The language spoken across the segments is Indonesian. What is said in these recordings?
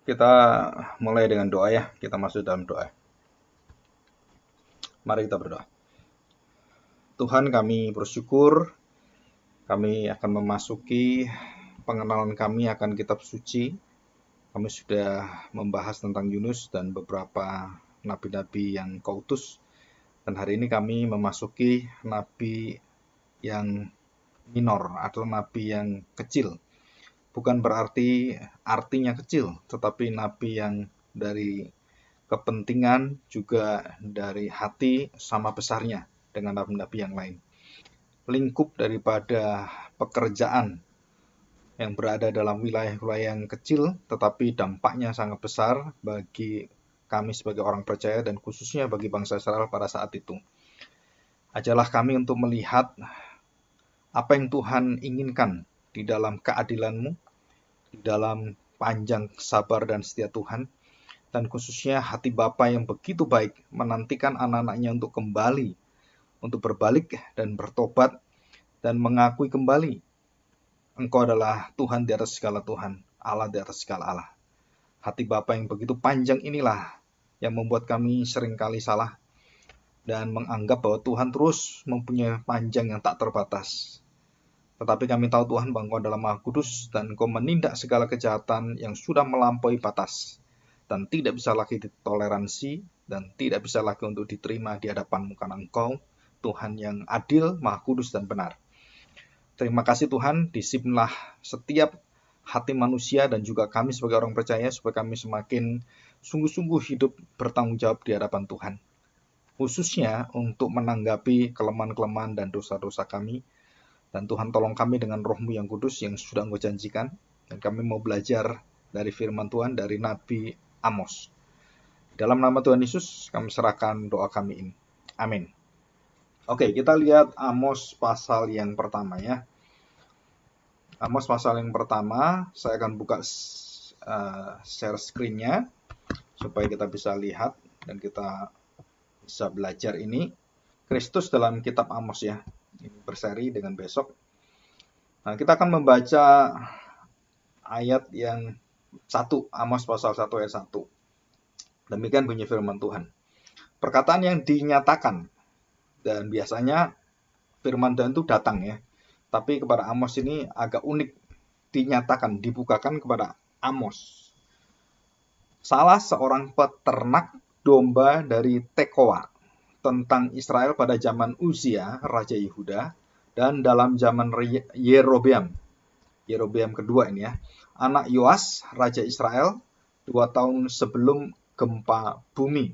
Kita mulai dengan doa ya. Kita masuk dalam doa. Mari kita berdoa. Tuhan, kami bersyukur kami akan memasuki pengenalan kami akan kitab suci. Kami sudah membahas tentang Yunus dan beberapa nabi-nabi yang Kau utus. Dan hari ini kami memasuki nabi yang minor atau nabi yang kecil. Bukan berarti artinya kecil, tetapi nabi yang dari kepentingan juga dari hati sama besarnya dengan nabi-nabi yang lain. Lingkup daripada pekerjaan yang berada dalam wilayah-wilayah yang kecil, tetapi dampaknya sangat besar bagi kami sebagai orang percaya dan khususnya bagi bangsa Israel pada saat itu. Ajarlah kami untuk melihat apa yang Tuhan inginkan di dalam keadilan-Mu, di dalam panjang sabar dan setia Tuhan, dan khususnya hati Bapa yang begitu baik menantikan anak-anaknya untuk kembali, untuk berbalik dan bertobat dan mengakui kembali Engkau adalah Tuhan di atas segala Tuhan, Allah di atas segala Allah. Hati Bapa yang begitu panjang inilah yang membuat kami seringkali salah dan menganggap bahwa Tuhan terus mempunyai panjang yang tak terbatas. Tetapi kami tahu Tuhan bahwa Engkau adalah Maha Kudus dan Engkau menindak segala kejahatan yang sudah melampaui batas dan tidak bisa lagi ditoleransi dan tidak bisa lagi untuk diterima di hadapan-Mu karena Engkau Tuhan yang adil, Maha Kudus dan benar. Terima kasih Tuhan, disiplinlah setiap hati manusia dan juga kami sebagai orang percaya supaya kami semakin sungguh-sungguh hidup bertanggung jawab di hadapan Tuhan. Khususnya untuk menanggapi kelemahan-kelemahan dan dosa-dosa kami. Dan Tuhan tolong kami dengan Roh-Mu yang kudus yang sudah Engkau janjikan. Dan kami mau belajar dari firman Tuhan dari Nabi Amos. Dalam nama Tuhan Yesus kami serahkan doa kami ini. Amin. Oke, kita lihat Amos pasal yang pertama ya. Amos pasal yang pertama, saya akan buka share screen-nya supaya kita bisa lihat dan kita bisa belajar ini. Kristus dalam kitab Amos ya. Ini berseri dengan besok. Nah, kita akan membaca ayat yang 1, Amos pasal 1 ayat 1. Demikian bunyi firman Tuhan. Perkataan yang dinyatakan, dan biasanya firman Tuhan itu datang ya. Tapi kepada Amos ini agak unik, dinyatakan, dibukakan kepada Amos. Salah seorang peternak domba dari Tekoa tentang Israel pada zaman Uzia, Raja Yehuda, dan dalam zaman Yerobeam kedua ini ya, anak Yoas, Raja Israel, 2 tahun sebelum gempa bumi.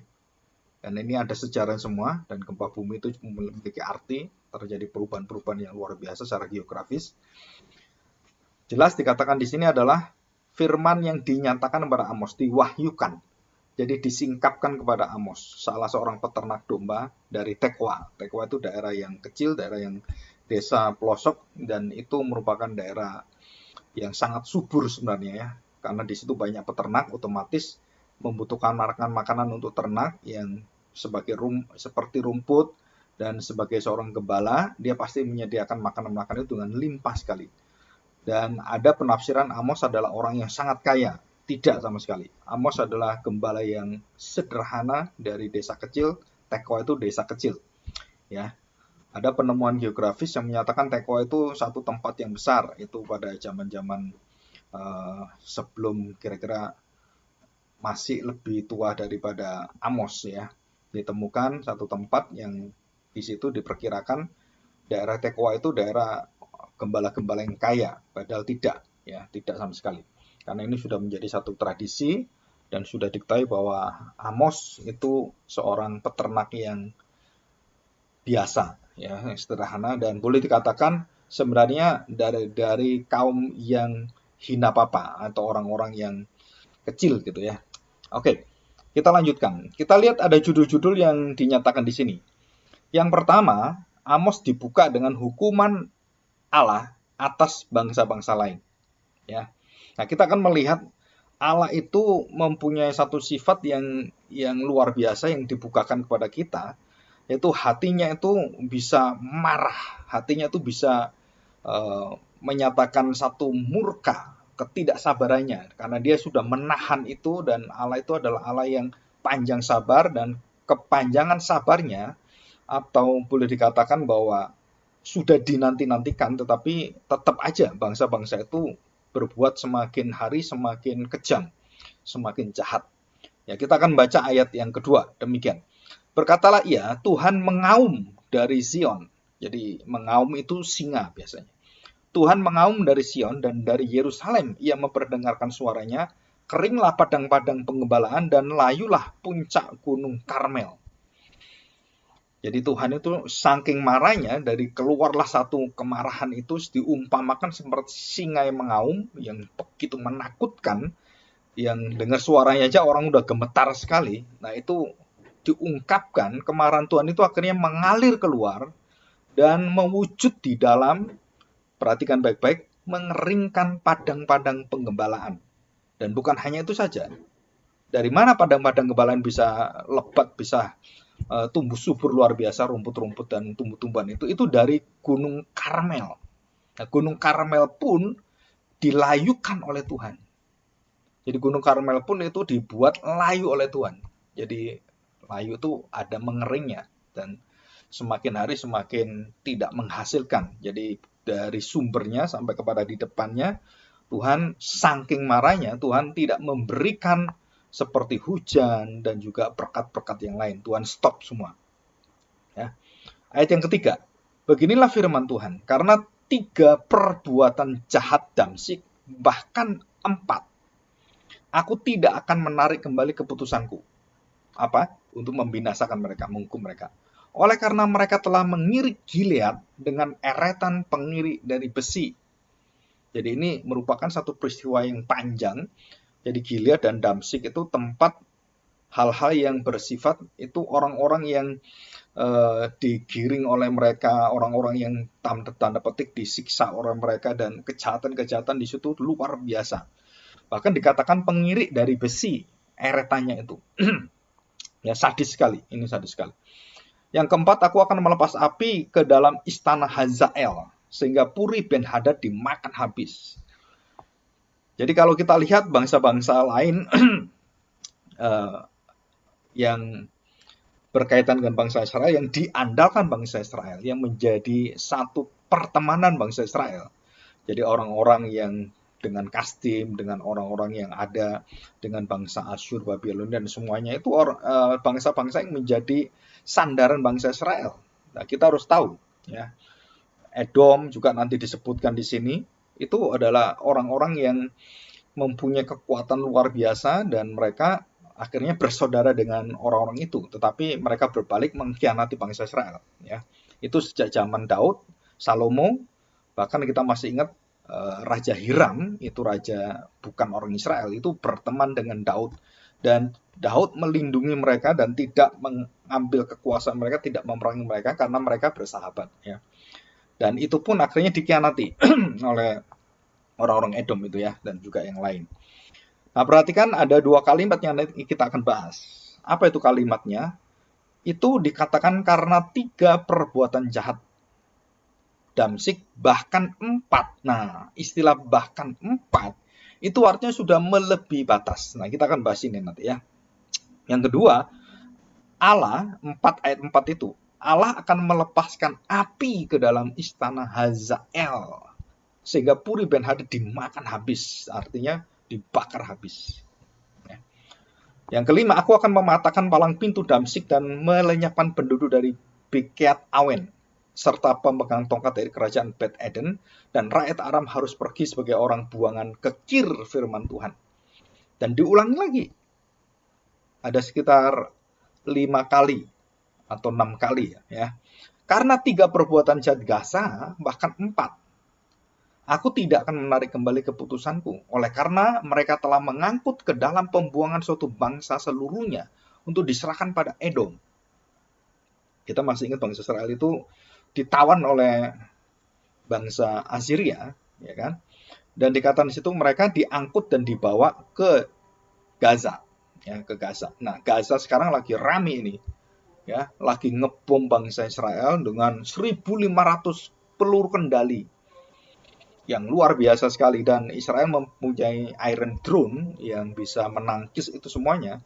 Dan ini ada sejarah semua, dan gempa bumi itu memiliki arti, terjadi perubahan-perubahan yang luar biasa secara geografis. Jelas dikatakan di sini adalah firman yang dinyatakan kepada Amos, diwahyukan. Jadi disingkapkan kepada Amos, salah seorang peternak domba dari Tekoa. Tekoa itu daerah yang kecil, daerah yang desa pelosok, dan itu merupakan daerah yang sangat subur sebenarnya ya. Karena di situ banyak peternak, otomatis membutuhkan makanan untuk ternak yang seperti rumput, dan sebagai seorang gembala dia pasti menyediakan makanan-makanan itu dengan limpah sekali. Dan ada penafsiran Amos adalah orang yang sangat kaya. Tidak sama sekali. Amos adalah gembala yang sederhana dari desa kecil. Tekoa itu desa kecil ya. Ada penemuan geografis yang menyatakan Tekoa itu satu tempat yang besar, itu pada zaman-zaman sebelum kira-kira masih lebih tua daripada Amos ya. Ditemukan satu tempat yang di situ diperkirakan daerah Tekoa itu daerah gembala-gembala yang kaya, padahal tidak ya, tidak sama sekali. Karena ini sudah menjadi satu tradisi dan sudah diketahui bahwa Amos itu seorang peternak yang biasa ya, yang sederhana, dan boleh dikatakan sebenarnya dari kaum yang hina papa atau orang-orang yang kecil gitu ya. Oke, kita lanjutkan. Kita lihat ada judul-judul yang dinyatakan di sini. Yang pertama, Amos dibuka dengan hukuman Allah atas bangsa-bangsa lain. Ya. Nah, kita akan melihat Allah itu mempunyai satu sifat yang luar biasa yang dibukakan kepada kita, yaitu hatinya itu bisa marah, hatinya itu bisa menyatakan satu murka ketidaksabarannya, karena dia sudah menahan itu, dan Allah itu adalah Allah yang panjang sabar, dan kepanjangan sabarnya, atau boleh dikatakan bahwa sudah dinanti-nantikan, tetapi tetap aja bangsa-bangsa itu berbuat semakin hari semakin kejam, semakin jahat. Ya, kita akan baca ayat yang kedua, demikian. Berkatalah ia, Tuhan mengaum dari Zion. Jadi mengaum itu singa biasanya. Tuhan mengaum dari Sion, dan dari Yerusalem ia memperdengarkan suaranya, keringlah padang-padang penggembalaan, dan layulah puncak gunung Karmel. Jadi Tuhan itu saking marahnya, dari keluarlah satu kemarahan itu diumpamakan seperti singa yang mengaum, yang begitu menakutkan, yang dengar suaranya aja orang udah gemetar sekali. Nah, itu diungkapkan kemarahan Tuhan itu akhirnya mengalir keluar dan mewujud di dalam, perhatikan baik-baik, mengeringkan padang-padang penggembalaan. Dan bukan hanya itu saja. Dari mana padang-padang penggembalaan bisa lebat, bisa tumbuh subur luar biasa, rumput-rumput dan tumbuh-tumbuhan itu dari Gunung Karmel. Nah, Gunung Karmel pun dilayukan oleh Tuhan. Jadi Gunung Karmel pun itu dibuat layu oleh Tuhan. Jadi layu itu ada mengeringnya, dan semakin hari semakin tidak menghasilkan. Jadi dari sumbernya sampai kepada di depannya, Tuhan saking marahnya, Tuhan tidak memberikan seperti hujan dan juga berkat-berkat yang lain. Tuhan stop semua. Ya. Ayat yang ketiga, beginilah firman Tuhan, karena 3 perbuatan jahat Damsyik, bahkan 4, aku tidak akan menarik kembali keputusanku. Apa? Untuk membinasakan mereka, menghukum mereka. Oleh karena mereka telah mengirik Gilead dengan eretan pengirik dari besi. Jadi ini merupakan satu peristiwa yang panjang. Jadi Gilead dan Damsyik itu tempat hal-hal yang bersifat itu orang-orang yang digiring oleh mereka, orang-orang yang tanda petik disiksa oleh mereka, dan kejahatan-kejahatan di situ luar biasa. Bahkan dikatakan pengirik dari besi eretannya itu. Ya, sadis sekali, ini sadis sekali. Yang keempat, aku akan melepas api ke dalam istana Hazael, sehingga Puri Ben Hadad dimakan habis. Jadi kalau kita lihat bangsa-bangsa lain yang berkaitan dengan bangsa Israel, yang diandalkan bangsa Israel, yang menjadi satu pertemanan bangsa Israel. Jadi orang-orang yang dengan Kasdim, dengan orang-orang yang ada dengan bangsa Asyur, Babilonia, dan semuanya itu bangsa-bangsa yang menjadi sandaran bangsa Israel. Nah, kita harus tahu, ya, Edom juga nanti disebutkan di sini, itu adalah orang-orang yang mempunyai kekuatan luar biasa, dan mereka akhirnya bersaudara dengan orang-orang itu, tetapi mereka berbalik mengkhianati bangsa Israel. Ya, itu sejak zaman Daud, Salomo, bahkan kita masih ingat Raja Hiram, itu raja bukan orang Israel, itu berteman dengan Daud, dan Daud melindungi mereka dan tidak mengambil kekuasaan mereka, tidak memerangi mereka, karena mereka bersahabat. Ya. Dan itu pun akhirnya dikhianati oleh orang-orang Edom itu, ya, dan juga yang lain. Nah, perhatikan ada 2 kalimat yang kita akan bahas. Apa itu kalimatnya? Itu dikatakan karena 3 perbuatan jahat Damsyik, bahkan 4. Nah, istilah bahkan 4 itu artinya sudah melebihi batas. Nah, kita akan bahas ini nanti, ya. Yang kedua, Allah, 4 ayat 4 itu, Allah akan melepaskan api ke dalam istana Hazael, sehingga Puri Ben Hadad dimakan habis, artinya dibakar habis. Ya. Yang kelima, aku akan mematahkan palang pintu Damsyik dan melenyapkan penduduk dari Bekeat Awen, serta pemegang tongkat dari kerajaan Bet Eden, dan rakyat Aram harus pergi sebagai orang buangan ke Kir, firman Tuhan. Dan diulangi lagi. Ada sekitar 5 kali atau 6 kali, ya. Karena 3 perbuatan jahat Gaza, bahkan 4, aku tidak akan menarik kembali keputusanku, oleh karena mereka telah mengangkut ke dalam pembuangan suatu bangsa seluruhnya untuk diserahkan pada Edom. Kita masih ingat bangsa Israel itu ditawan oleh bangsa Assyria, ya kan? Dan dikatakan di situ mereka diangkut dan dibawa ke Gaza, ya, ke Gaza. Nah, Gaza sekarang lagi rame ini, ya, lagi ngebom bangsa Israel dengan 1.500 peluru kendali yang luar biasa sekali, dan Israel mempunyai Iron Drone yang bisa menangkis itu semuanya.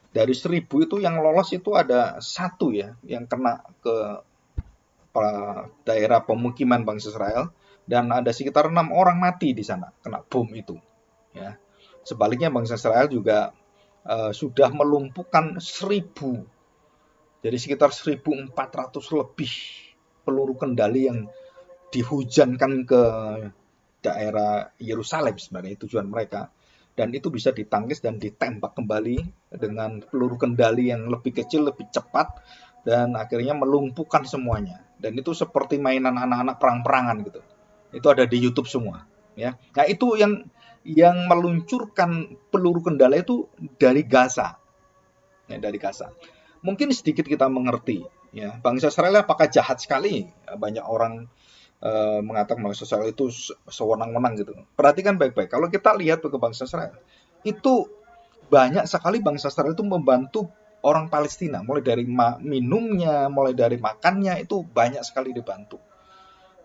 Dari 1.000 itu yang lolos itu ada satu ya yang kena ke daerah pemukiman bangsa Israel, dan ada sekitar 6 orang mati di sana kena bom itu. Ya. Sebaliknya bangsa Israel juga sudah melumpuhkan 1.000, jadi sekitar 1.400 lebih peluru kendali yang dihujankan ke daerah Yerusalem, sebenarnya tujuan mereka, dan itu bisa ditangkis dan ditembak kembali dengan peluru kendali yang lebih kecil, lebih cepat, dan akhirnya melumpuhkan semuanya. Dan itu seperti mainan anak-anak perang-perangan gitu. Itu ada di YouTube semua ya. Nah, itu yang meluncurkan peluru kendali itu dari Gaza. Ya, dari Gaza. Mungkin sedikit kita mengerti ya, bangsa Israel apakah jahat sekali? Banyak orang mengatakan bangsa Israel itu sewenang-wenang gitu. Perhatikan baik-baik. Kalau kita lihat ke bangsa Israel, itu banyak sekali bangsa Israel itu membantu orang Palestina, mulai dari minumnya, mulai dari makannya, itu banyak sekali dibantu.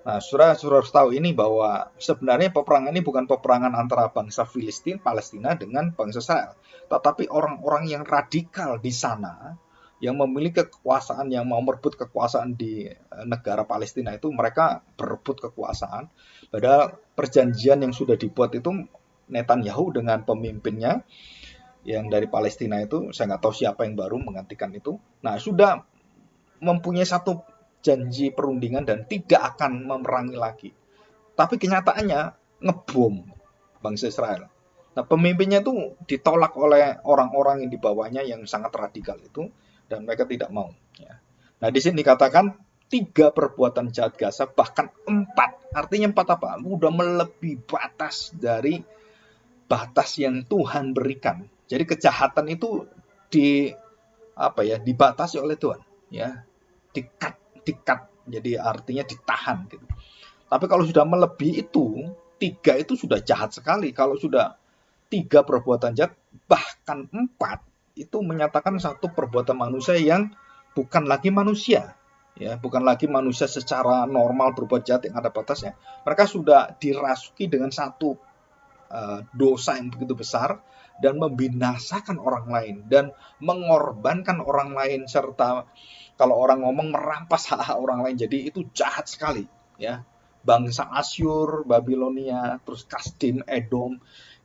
Nah, saudara harus tahu ini bahwa sebenarnya peperangan ini bukan peperangan antara bangsa Palestina dengan bangsa Israel, tetapi orang-orang yang radikal di sana yang memiliki kekuasaan, yang mau merebut kekuasaan di negara Palestina itu, mereka berebut kekuasaan. Padahal perjanjian yang sudah dibuat itu Netanyahu dengan pemimpinnya yang dari Palestina itu, saya nggak tahu siapa yang baru menggantikan itu. Nah, sudah mempunyai satu janji perundingan dan tidak akan memerangi lagi. Tapi kenyataannya ngebom bangsa Israel. Nah, pemimpinnya itu ditolak oleh orang-orang yang di bawahnya yang sangat radikal itu, dan mereka tidak mau. Ya. Nah, di sini dikatakan 3 perbuatan jahat Gaza, bahkan 4. Artinya 4 apa? Udah melebihi batas dari batas yang Tuhan berikan. Jadi kejahatan itu dibatasi oleh Tuhan, ya. Dikat, jadi artinya ditahan gitu. Tapi kalau sudah melebihi itu, 3 itu sudah jahat sekali. Kalau sudah 3 perbuatan jahat, bahkan 4, itu menyatakan satu perbuatan manusia yang bukan lagi manusia. Ya, bukan lagi manusia secara normal berbuat jahat yang ada batasnya. Mereka sudah dirasuki dengan satu dosa yang begitu besar dan membinasakan orang lain dan mengorbankan orang lain, serta kalau orang ngomong merampas hak-hak orang lain. Jadi itu jahat sekali ya. Bangsa Asyur, Babilonia, terus Kasdim, Edom,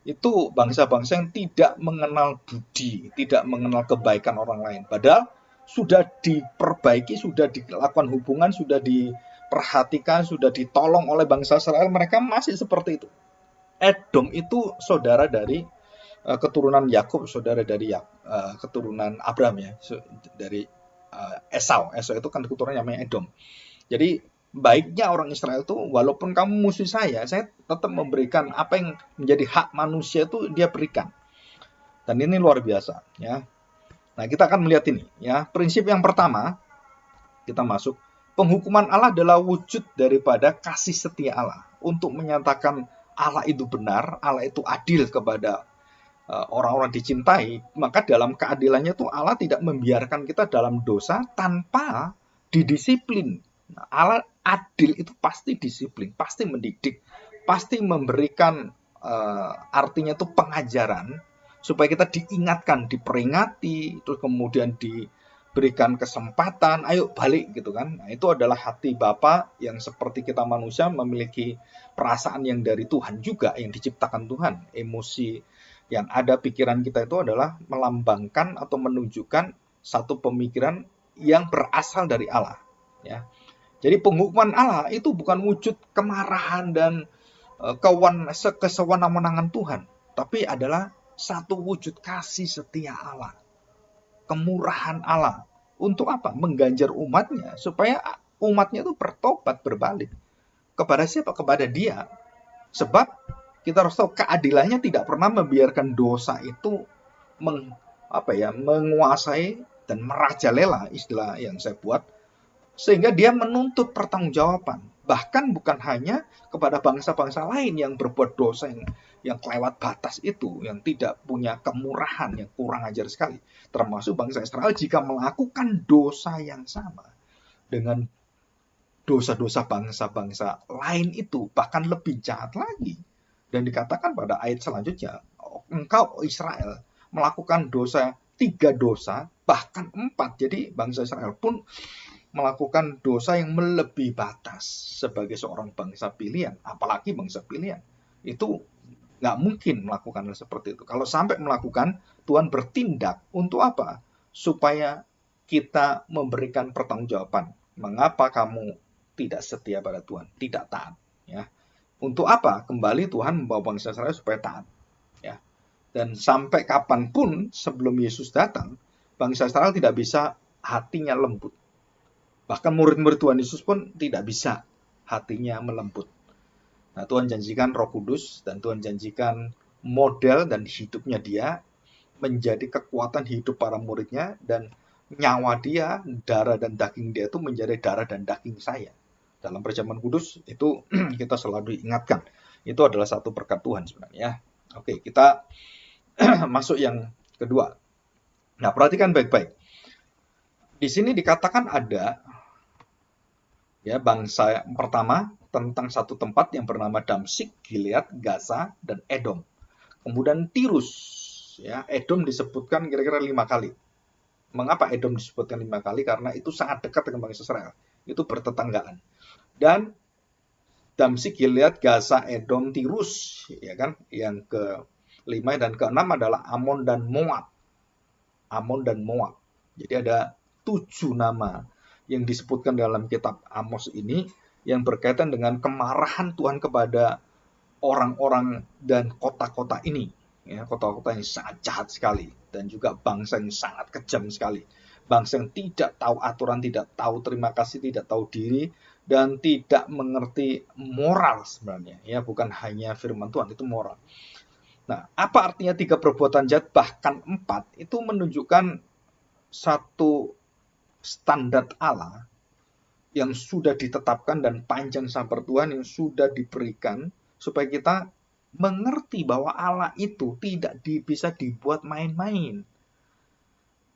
itu bangsa-bangsa yang tidak mengenal budi, tidak mengenal kebaikan orang lain. Padahal sudah diperbaiki, sudah dilakukan hubungan, sudah diperhatikan, sudah ditolong oleh bangsa Israel, mereka masih seperti itu. Edom itu saudara dari keturunan Yakub, saudara dari keturunan Abraham ya, dari Esau. Esau itu kan keturunannya namanya Edom. Jadi baiknya orang Israel itu, walaupun kamu musuh saya tetap memberikan apa yang menjadi hak manusia itu dia berikan. Dan ini luar biasa ya. Nah, kita akan melihat ini ya. Prinsip yang pertama, kita masuk, penghukuman Allah adalah wujud daripada kasih setia Allah untuk menyatakan Allah itu benar, Allah itu adil kepada orang-orang dicintai. Maka dalam keadilannya itu Allah tidak membiarkan kita dalam dosa tanpa didisiplin. Nah, Allah adil itu pasti disiplin, pasti mendidik, pasti memberikan artinya itu pengajaran supaya kita diingatkan, diperingati, terus kemudian diberikan kesempatan, ayo balik gitu kan. Nah, itu adalah hati Bapa yang seperti kita manusia memiliki perasaan yang dari Tuhan juga, yang diciptakan Tuhan. Emosi yang ada pikiran kita itu adalah melambangkan atau menunjukkan satu pemikiran yang berasal dari Allah ya. Jadi penghukuman Allah itu bukan wujud kemarahan dan kesewenang-wenangan Tuhan, tapi adalah satu wujud kasih setia Allah, kemurahan Allah. Untuk apa? Mengganjar umatnya, supaya umatnya itu bertobat, berbalik. Kepada siapa? Kepada Dia. Sebab kita harus tahu keadilannya tidak pernah membiarkan dosa itu menguasai dan merajalela, istilah yang saya buat, sehingga Dia menuntut pertanggungjawaban. Bahkan bukan hanya kepada bangsa-bangsa lain yang berbuat dosa yang kelewat batas itu, yang tidak punya kemurahan, yang kurang ajar sekali. Termasuk bangsa Israel jika melakukan dosa yang sama dengan dosa-dosa bangsa-bangsa lain itu bahkan lebih jahat lagi. Dan dikatakan pada ayat selanjutnya, engkau Israel melakukan dosa 3 dosa, bahkan 4. Jadi bangsa Israel pun melakukan dosa yang melebihi batas sebagai seorang bangsa pilihan, apalagi bangsa pilihan. Itu nggak mungkin melakukan hal seperti itu. Kalau sampai melakukan, Tuhan bertindak untuk apa? Supaya kita memberikan pertanggungjawaban. Mengapa kamu tidak setia pada Tuhan, tidak taat? Ya, untuk apa? Kembali Tuhan membawa bangsa Israel supaya taat. Ya, dan sampai kapanpun sebelum Yesus datang, bangsa Israel tidak bisa hatinya lembut. Bahkan murid-murid Tuhan Yesus pun tidak bisa hatinya melembut. Nah, Tuhan janjikan Roh Kudus dan Tuhan janjikan model dan hidupnya dia menjadi kekuatan hidup para muridnya, dan nyawa dia, darah dan daging dia itu menjadi darah dan daging saya. Dalam perjamuan kudus itu kita selalu diingatkan. Itu adalah satu berkat Tuhan sebenarnya. Oke, kita masuk yang kedua. Nah, perhatikan baik-baik. Di sini dikatakan ada ya bangsa yang pertama tentang satu tempat yang bernama Damsyik, Gilead, Gaza, dan Edom. Kemudian Tirus, ya Edom disebutkan kira-kira 5 kali. Mengapa Edom disebutkan 5 kali? Karena itu sangat dekat dengan bangsa Israel. Itu bertetanggaan. Dan Damsyik, Gilead, Gaza, Edom, Tirus, ya kan? Yang ke-5 dan ke-6 adalah Amon dan Moab. Amon dan Moab. Jadi ada 7 nama yang disebutkan dalam kitab Amos ini yang berkaitan dengan kemarahan Tuhan kepada orang-orang dan kota-kota ini. Ya, kota-kota yang sangat jahat sekali dan juga bangsa yang sangat kejam sekali. Bangsa yang tidak tahu aturan, tidak tahu terima kasih, tidak tahu diri, dan tidak mengerti moral sebenarnya. Ya, bukan hanya firman Tuhan, itu moral. Nah, apa artinya 3 perbuatan jahat bahkan 4? Itu menunjukkan satu standar Allah yang sudah ditetapkan dan panjang sabar Tuhan yang sudah diberikan supaya kita mengerti bahwa Allah itu tidak bisa dibuat main-main.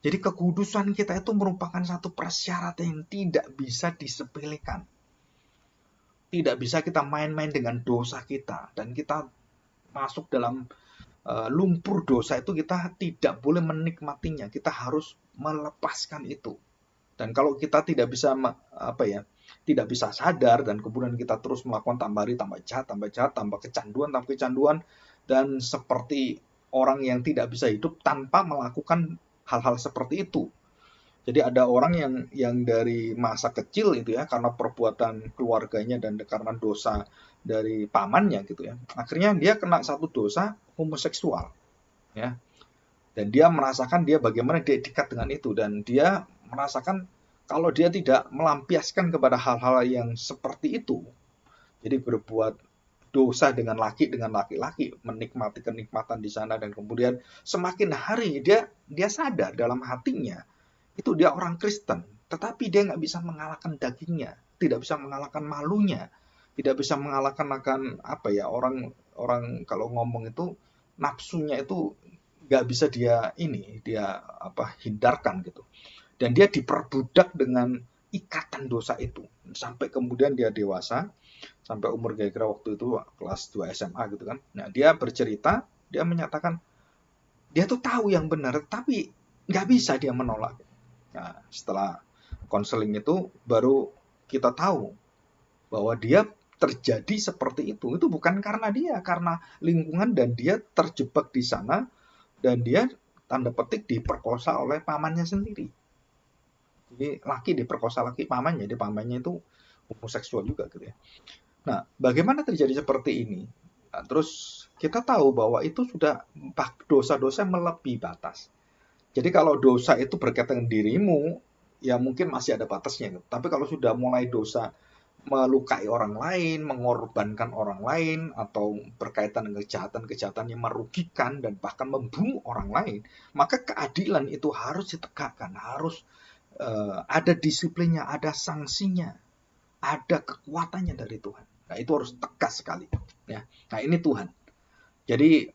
Jadi kekudusan kita itu merupakan satu persyaratan yang tidak bisa disepelekan. Tidak bisa kita main-main dengan dosa kita dan kita masuk dalam lumpur dosa itu, kita tidak boleh menikmatinya. Kita harus melepaskan itu. Dan kalau kita tidak bisa tidak bisa sadar dan kemudian kita terus melakukan tambah hari tambah jahat, tambah kecanduan, dan seperti orang yang tidak bisa hidup tanpa melakukan hal-hal seperti itu. Jadi ada orang yang dari masa kecil itu ya, karena perbuatan keluarganya dan karena dosa dari pamannya gitu ya, akhirnya dia kena satu dosa homoseksual ya. Dan dia merasakan dia bagaimana dia dekat dengan itu, dan dia merasakan kalau dia tidak melampiaskan kepada hal-hal yang seperti itu, jadi berbuat dosa dengan laki-laki, menikmati kenikmatan di sana, dan kemudian semakin hari dia sadar dalam hatinya itu dia orang Kristen, tetapi dia nggak bisa mengalahkan dagingnya, tidak bisa mengalahkan malunya, tidak bisa mengalahkan akan orang kalau ngomong itu nafsunya itu nggak bisa dia hindarkan gitu. Dan dia diperbudak dengan ikatan dosa itu sampai kemudian dia dewasa, sampai umur kira-kira waktu itu kelas 2 SMA gitu kan. Nah, dia bercerita, dia menyatakan dia tuh tahu yang benar tapi nggak bisa dia menolak. Nah, setelah konseling itu baru kita tahu bahwa dia terjadi seperti itu bukan karena dia, karena lingkungan, dan dia terjebak di sana dan dia tanda petik diperkosa oleh pamannya sendiri. Jadi laki diperkosa laki pamannya, jadi pamannya itu homoseksual juga gitu ya. Nah, bagaimana terjadi seperti ini? Nah, terus kita tahu bahwa itu sudah dosa-dosa melebihi batas. Jadi kalau dosa itu berkaitan dengan dirimu, ya mungkin masih ada batasnya. Tapi kalau sudah mulai dosa melukai orang lain, mengorbankan orang lain, atau berkaitan dengan kejahatan-kejahatan yang merugikan dan bahkan membunuh orang lain, maka keadilan itu harus ditegakkan, harus ada disiplinnya, ada sanksinya, ada kekuatannya dari Tuhan. Nah, itu harus tegas sekali. Ya. Nah, ini Tuhan. Jadi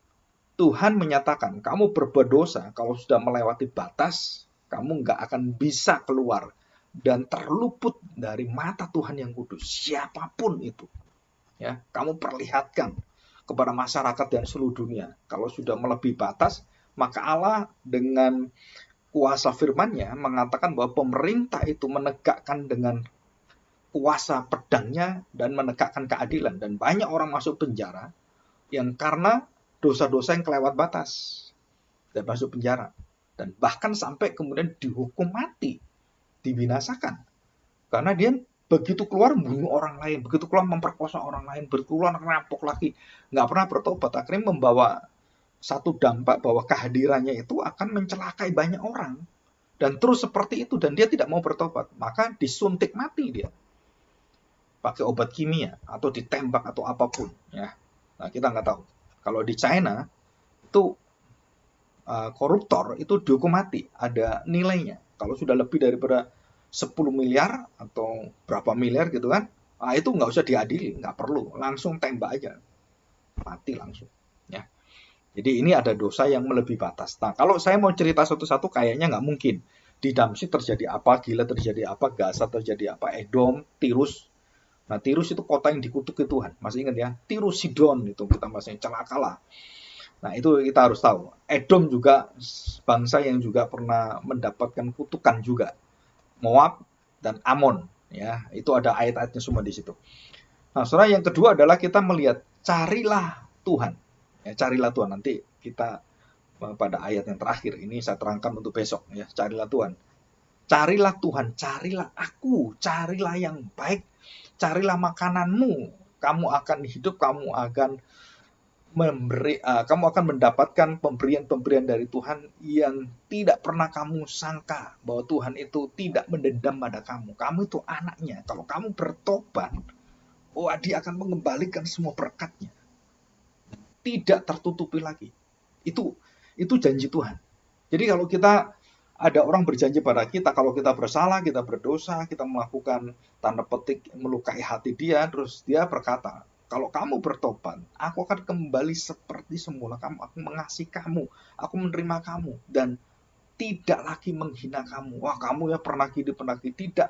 Tuhan menyatakan, kamu berbuat dosa, kalau sudah melewati batas, kamu nggak akan bisa keluar dan terluput dari mata Tuhan yang kudus. Siapapun itu, ya, kamu perlihatkan kepada masyarakat dan seluruh dunia. Kalau sudah melebihi batas, maka Allah dengan kuasa firman-Nya mengatakan bahwa pemerintah itu menegakkan dengan kuasa pedangnya dan menegakkan keadilan. Dan banyak orang masuk penjara yang karena dosa-dosa yang kelewat batas dan masuk penjara. Dan bahkan sampai kemudian dihukum mati, dibinasakan. Karena dia begitu keluar bunuh orang lain, begitu keluar memperkosa orang lain, berkeluar rampok lagi, nggak pernah bertobat. Akhirnya membawa satu dampak bahwa kehadirannya itu akan mencelakai banyak orang. Dan terus seperti itu, dan dia tidak mau bertobat. Maka disuntik mati dia. Pakai obat kimia, atau ditembak, atau apapun. Ya. Nah, kita nggak tahu. Kalau di China, itu koruptor itu dihukum mati. Ada nilainya. Kalau sudah lebih daripada 10 miliar atau berapa miliar gitu kan, itu nggak usah diadili, nggak perlu, langsung tembak aja, mati langsung. Ya. Jadi ini ada dosa yang melebihi batas. Nah, kalau saya mau cerita satu-satu kayaknya nggak mungkin. Di Damsyik terjadi apa, Gila terjadi apa, Gaza terjadi apa, Edom, Tirus. Nah, Tirus itu kota yang dikutuki Tuhan. Masih ingat ya? Tirus Sidon itu kita masih celakalah. Nah, itu kita harus tahu. Edom juga bangsa yang juga pernah mendapatkan kutukan juga. Moab dan Amon, ya, itu ada ayat-ayatnya semua di situ. Nah, saudara, yang kedua adalah kita melihat carilah Tuhan, ya, carilah Tuhan. Nanti kita pada ayat yang terakhir ini saya terangkan untuk besok, ya, carilah Tuhan, carilah Tuhan, carilah aku, carilah yang baik, carilah makananmu, kamu akan hidup, kamu akan kamu akan mendapatkan pemberian-pemberian dari Tuhan yang tidak pernah kamu sangka, bahwa Tuhan itu tidak mendendam pada kamu. Kamu itu anaknya. Kalau kamu bertobat, dia akan mengembalikan semua berkatnya. Tidak tertutupi lagi. Itu janji Tuhan. Jadi kalau kita ada orang berjanji pada kita, kalau kita bersalah, kita berdosa, kita melakukan tanda petik melukai hati dia, terus dia berkata, kalau kamu bertobat, aku akan kembali seperti semula. Aku mengasihi kamu, aku menerima kamu, dan tidak lagi menghina kamu. Wah, kamu ya pernah gini, pernah gini. Tidak.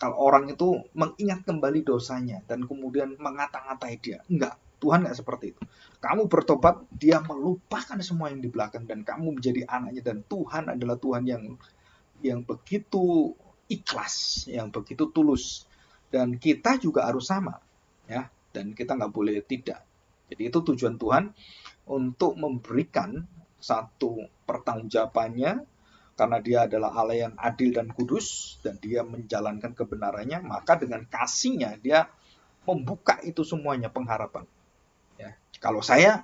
Kalau orang itu mengingat kembali dosanya dan kemudian mengata-ngatai dia. Enggak, Tuhan enggak seperti itu. Kamu bertobat, dia melupakan semua yang di belakang dan kamu menjadi anaknya. Dan Tuhan adalah Tuhan yang begitu ikhlas, yang begitu tulus. Dan kita juga harus sama. Ya, dan kita nggak boleh tidak. Jadi itu tujuan Tuhan untuk memberikan satu pertanggungjawabannya, karena dia adalah Allah yang adil dan kudus dan dia menjalankan kebenarannya, maka dengan kasihnya dia membuka itu semuanya pengharapan. Ya, kalau saya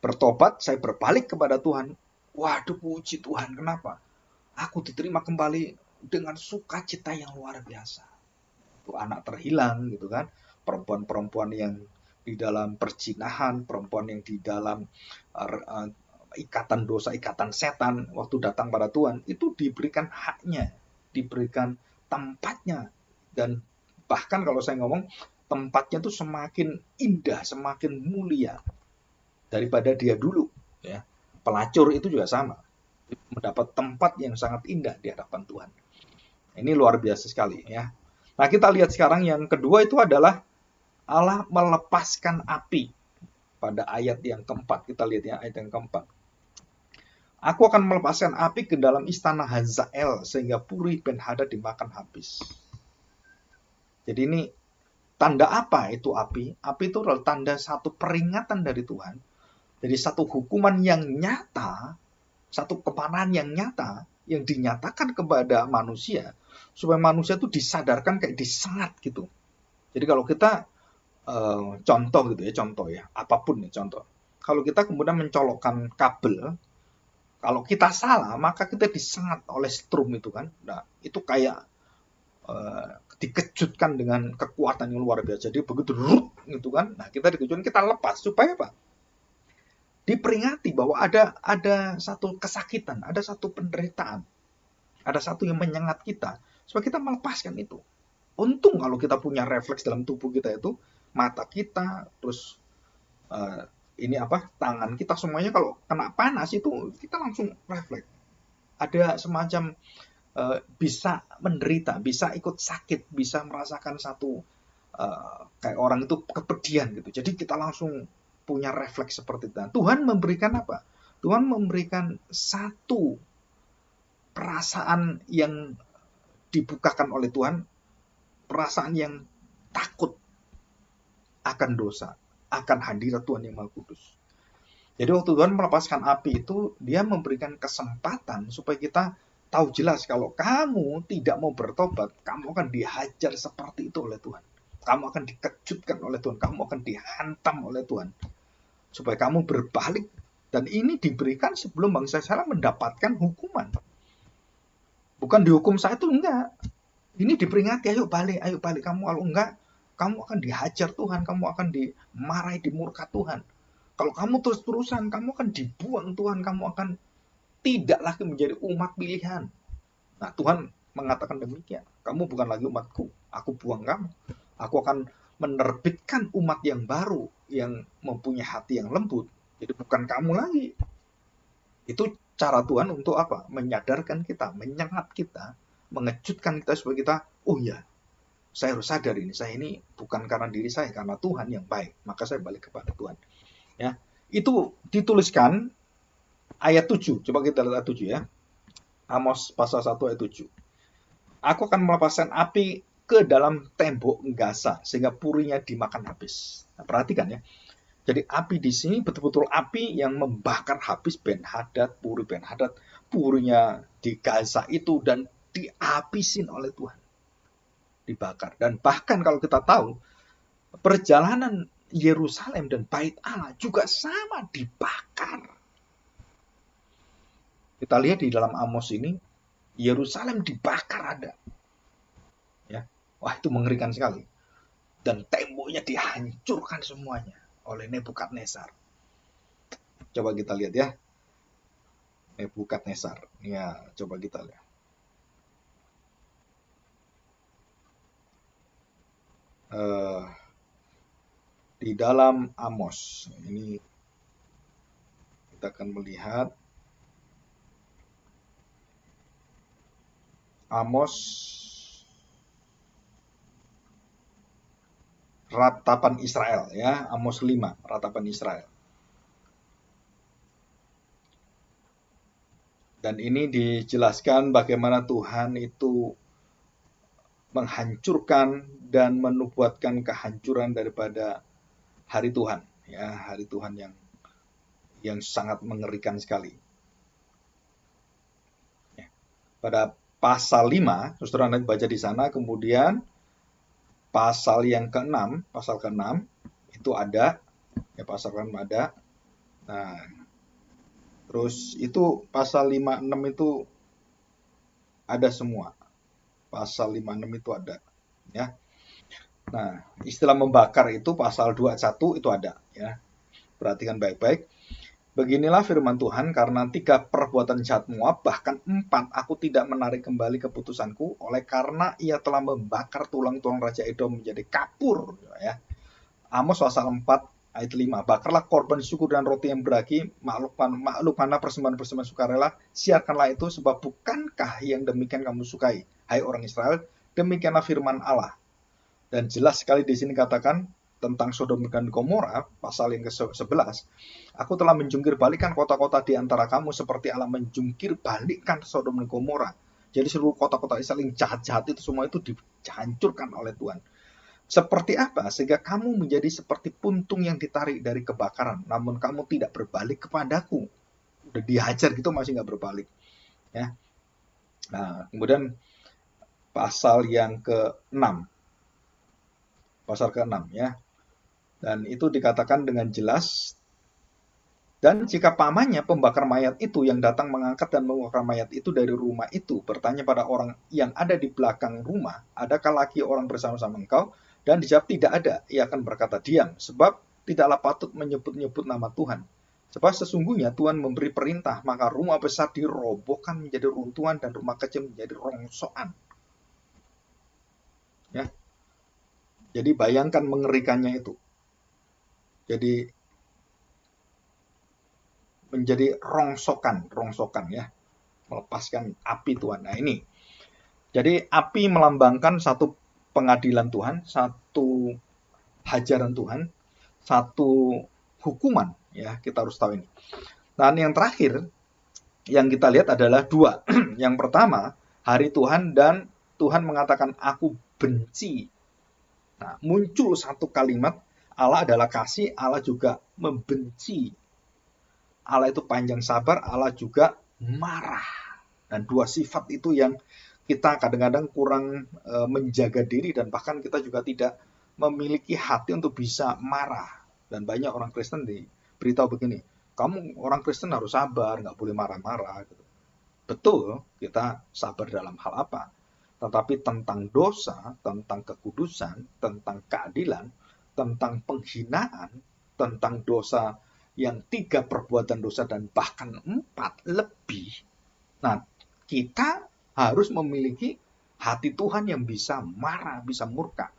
bertobat, saya berbalik kepada Tuhan, waduh puji Tuhan, kenapa? Aku diterima kembali dengan sukacita yang luar biasa. Itu anak terhilang gitu kan, perempuan-perempuan yang di dalam perzinahan, perempuan yang di dalam ikatan dosa, ikatan setan, waktu datang pada Tuhan, itu diberikan haknya, diberikan tempatnya, dan bahkan kalau saya ngomong, tempatnya itu semakin indah, semakin mulia daripada dia dulu. Ya. Pelacur itu juga sama, mendapat tempat yang sangat indah di hadapan Tuhan. Ini luar biasa sekali, ya. Nah, kita lihat sekarang yang kedua itu adalah Allah melepaskan api. Pada ayat yang keempat, kita lihat ya, ayat yang keempat. Aku akan melepaskan api ke dalam istana Hazael sehingga Puri Ben Hadad dimakan habis. Jadi ini tanda apa itu api? Api itu adalah tanda satu peringatan dari Tuhan. Jadi satu hukuman yang nyata, satu kemarahan yang nyata, yang dinyatakan kepada manusia, supaya manusia itu disadarkan, kayak disengat gitu. Jadi kalau kita contoh gitu ya, contoh ya, apapun ya contoh. Kalau kita kemudian mencolokkan kabel, kalau kita salah, maka kita disengat oleh strum itu kan. Nah, itu kayak dikejutkan dengan kekuatan yang luar biasa. Jadi begitu gitu kan. Nah, kita dikejutkan, kita lepas supaya apa? Diperingati bahwa ada satu kesakitan, ada satu penderitaan, ada satu yang menyengat kita, supaya kita melepaskan itu. Untung kalau kita punya refleks dalam tubuh kita itu, mata kita, terus tangan kita, semuanya kalau kena panas itu kita langsung refleks. Ada semacam bisa menderita, bisa ikut sakit, bisa merasakan satu kayak orang itu kepedihan gitu. Jadi kita langsung punya refleks seperti itu. Nah, Tuhan memberikan apa? Tuhan memberikan satu perasaan yang dibukakan oleh Tuhan, perasaan yang takut akan dosa, akan hadirat Tuhan yang Maha Kudus. Jadi waktu Tuhan melepaskan api itu, dia memberikan kesempatan supaya kita tahu jelas kalau kamu tidak mau bertobat, kamu akan dihajar seperti itu oleh Tuhan. Kamu akan dikejutkan oleh Tuhan, kamu akan dihantam oleh Tuhan. Supaya kamu berbalik. Dan ini diberikan sebelum bangsa Israel mendapatkan hukuman. Bukan dihukum saat itu, enggak. Ini diperingati, ayo balik kamu, kalau enggak kamu akan dihajar Tuhan, kamu akan dimarahi, dimurka Tuhan. Kalau kamu terus-terusan, kamu akan dibuang Tuhan, kamu akan tidak lagi menjadi umat pilihan. Nah, Tuhan mengatakan demikian, kamu bukan lagi umatku, aku buang kamu. Aku akan menerbitkan umat yang baru, yang mempunyai hati yang lembut. Jadi bukan kamu lagi. Itu cara Tuhan untuk apa? Menyadarkan kita, menyengat kita, mengejutkan kita supaya kita, oh ya, saya harus sadar ini, saya ini bukan karena diri saya, karena Tuhan yang baik, maka saya balik kepada Tuhan. Ya, itu dituliskan ayat 7. Coba kita lihat ayat 7 ya. Amos pasal 1 ayat 7. Aku akan melepaskan api ke dalam tembok Gaza sehingga purinya dimakan habis. Nah, perhatikan ya. Jadi api di sini betul-betul api yang membakar habis Ben-Hadad, puri Ben-Hadad, purinya di Gaza itu, dan dihabisin oleh Tuhan. Dibakar. Dan bahkan kalau kita tahu, perjalanan Yerusalem dan Bait Allah juga sama dibakar. Kita lihat di dalam Amos ini, Yerusalem dibakar ada. Ya. Wah, itu mengerikan sekali. Dan temboknya dihancurkan semuanya oleh Nebukadnezar. Coba kita lihat ya. Nebukadnezar. Ya, coba kita lihat. Di dalam Amos ini kita akan melihat Amos ratapan Israel ya, Amos 5 ratapan Israel. Dan ini dijelaskan bagaimana Tuhan itu menghancurkan dan menubuatkan kehancuran daripada hari Tuhan, ya, hari Tuhan yang sangat mengerikan sekali. Ya. Pada pasal 5, saudara nanti baca di sana, kemudian pasal yang ke-6, pasal ke-6 itu ada, ya, pasal ke-6 ada. Nah, terus itu pasal 5, 6 itu ada semua. Pasal 56 itu ada, ya. Nah, istilah membakar itu pasal 21 itu ada, ya. Perhatikan baik-baik. Beginilah firman Tuhan, karena 3 perbuatan jahat Moab, bahkan 4, aku tidak menarik kembali keputusanku, oleh karena ia telah membakar tulang-tulang Raja Edom menjadi kapur, ya. Amos pasal 4 ayat 5, bakarlah korban syukur dan roti yang beragi, makhluk mana persembahan-persembahan sukarela, siarkanlah itu, sebab bukankah yang demikian kamu sukai, hai orang Israel? Demikianlah firman Allah. Dan jelas sekali di sini katakan tentang Sodom dan Gomora, pasal yang ke-11, aku telah menjungkir balikan kota-kota di antara kamu seperti Allah menjungkir balikan Sodom dan Gomora. Jadi seluruh kota-kota Israel yang jahat-jahat itu semua itu dihancurkan oleh Tuhan. Seperti apa? Sehingga kamu menjadi seperti puntung yang ditarik dari kebakaran, namun kamu tidak berbalik kepadaku. Udah dihajar gitu masih nggak berbalik. Ya. Nah, kemudian pasal yang ke-6. Pasal ke-6 ya. Dan itu dikatakan dengan jelas, dan jika pamannya pembakar mayat itu yang datang mengangkat dan membakar mayat itu dari rumah itu bertanya pada orang yang ada di belakang rumah, adakah lagi orang bersama-sama engkau? Dan dijawab tidak ada. Ia akan berkata diam, sebab tidaklah patut menyebut-nyebut nama Tuhan. Sebab sesungguhnya Tuhan memberi perintah, maka rumah besar dirobohkan menjadi runtuhan dan rumah kecil menjadi rongsokan. Ya. Jadi bayangkan mengerikannya itu. Jadi menjadi rongsokan ya, melepaskan api Tuhan. Nah ini Jadi api melambangkan satu pengadilan Tuhan, satu hajaran Tuhan, satu hukuman, ya kita harus tahu ini. Dan yang terakhir yang kita lihat adalah dua. Yang pertama, hari Tuhan dan Tuhan mengatakan aku benci. Nah, muncul satu kalimat, Allah adalah kasih, Allah juga membenci. Allah itu panjang sabar, Allah juga marah. Dan dua sifat itu yang kita kadang-kadang kurang menjaga diri, dan bahkan kita juga tidak memiliki hati untuk bisa marah. Dan banyak orang Kristen diberitahu begini, kamu orang Kristen harus sabar, nggak boleh marah-marah. Gitu. Betul, kita sabar dalam hal apa? Tetapi tentang dosa, tentang kekudusan, tentang keadilan, tentang penghinaan, tentang dosa yang 3 perbuatan dosa dan bahkan 4 lebih. Nah, kita harus memiliki hati Tuhan yang bisa marah, bisa murka.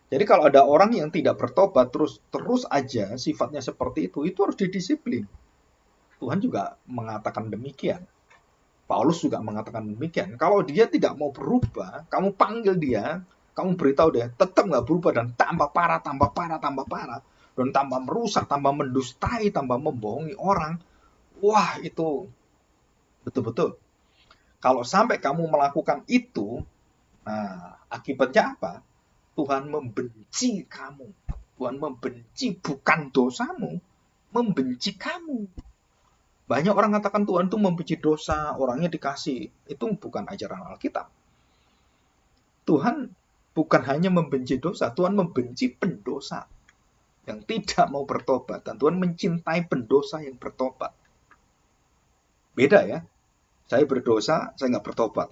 Jadi kalau ada orang yang tidak bertobat terus aja sifatnya seperti itu harus didisiplin. Tuhan juga mengatakan demikian. Paulus juga mengatakan demikian. Kalau dia tidak mau berubah, kamu panggil dia, kamu beritahu dia, tetap nggak berubah dan tambah parah, tambah parah, tambah parah, dan tambah merusak, tambah mendustai, tambah membohongi orang. Wah, itu betul-betul. Kalau sampai kamu melakukan itu, nah akibatnya apa? Tuhan membenci kamu. Tuhan membenci bukan dosamu, membenci kamu. Banyak orang katakan Tuhan itu membenci dosa, orangnya dikasih. Itu bukan ajaran Alkitab. Tuhan bukan hanya membenci dosa, Tuhan membenci pendosa yang tidak mau bertobat. Dan Tuhan mencintai pendosa yang bertobat. Beda ya. Saya berdosa, saya nggak bertobat.